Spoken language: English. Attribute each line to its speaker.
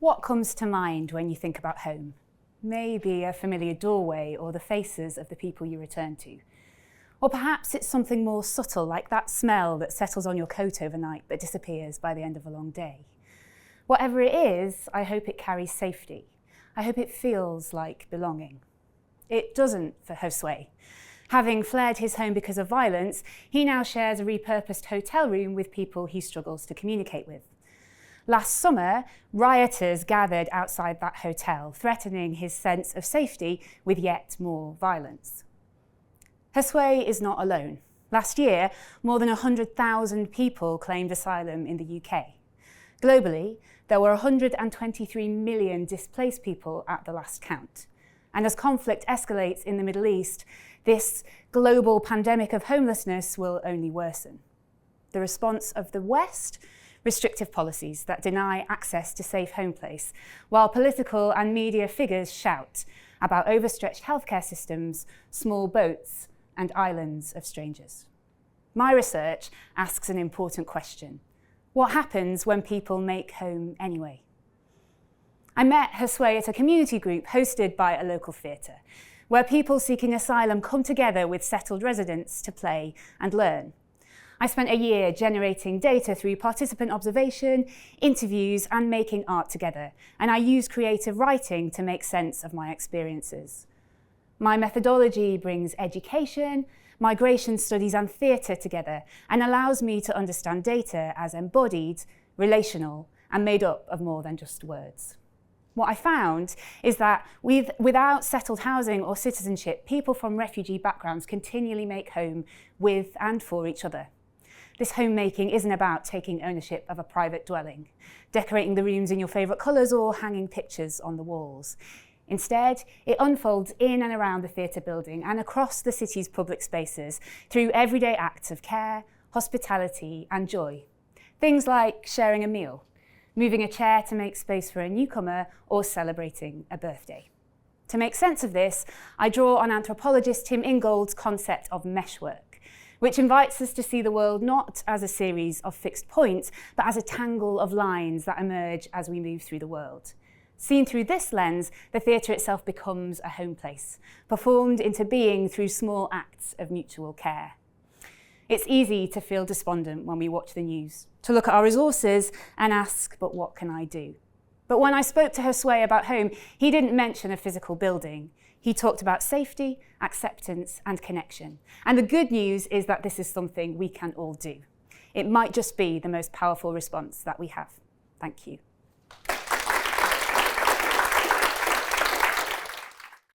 Speaker 1: What comes to mind when you think about home? Maybe a familiar doorway or the faces of the people you return to. Or perhaps it's something more subtle, like that smell that settles on your coat overnight but disappears by the end of a long day. Whatever it is, I hope it carries safety. I hope it feels like belonging. It doesn't for Josue. Having fled his home because of violence, he now shares a repurposed hotel room with people he struggles to communicate with. Last summer, rioters gathered outside that hotel, threatening his sense of safety with yet more violence. Josue is not alone. Last year, more than 100,000 people claimed asylum in the UK. Globally, there were 123 million displaced people at the last count. And as conflict escalates in the Middle East, this global pandemic of homelessness will only worsen. The response of the West? Restrictive policies that deny access to safe home place, while political and media figures shout about overstretched healthcare systems, small boats, and islands of strangers. My research asks an important question. What happens when people make home anyway? I met Josue at a community group hosted by a local theatre, where people seeking asylum come together with settled residents to play and learn. I spent a year generating data through participant observation, interviews, and making art together, and I used creative writing to make sense of my experiences. My methodology brings education, migration studies, and theatre together, and allows me to understand data as embodied, relational, and made up of more than just words. What I found is that without settled housing or citizenship, people from refugee backgrounds continually make home with and for each other. This homemaking isn't about taking ownership of a private dwelling, decorating the rooms in your favourite colours, or hanging pictures on the walls. Instead, it unfolds in and around the theatre building and across the city's public spaces through everyday acts of care, hospitality, and joy. Things like sharing a meal, moving a chair to make space for a newcomer, or celebrating a birthday. To make sense of this, I draw on anthropologist Tim Ingold's concept of meshwork, which invites us to see the world not as a series of fixed points, but as a tangle of lines that emerge as we move through the world. Seen through this lens, the theatre itself becomes a home place, performed into being through small acts of mutual care. It's easy to feel despondent when we watch the news, to look at our resources and ask, but what can I do? But when I spoke to Josue about home, he didn't mention a physical building. He talked about safety, acceptance, and connection. And the good news is that this is something we can all do. It might just be the most powerful response that we have. Thank you.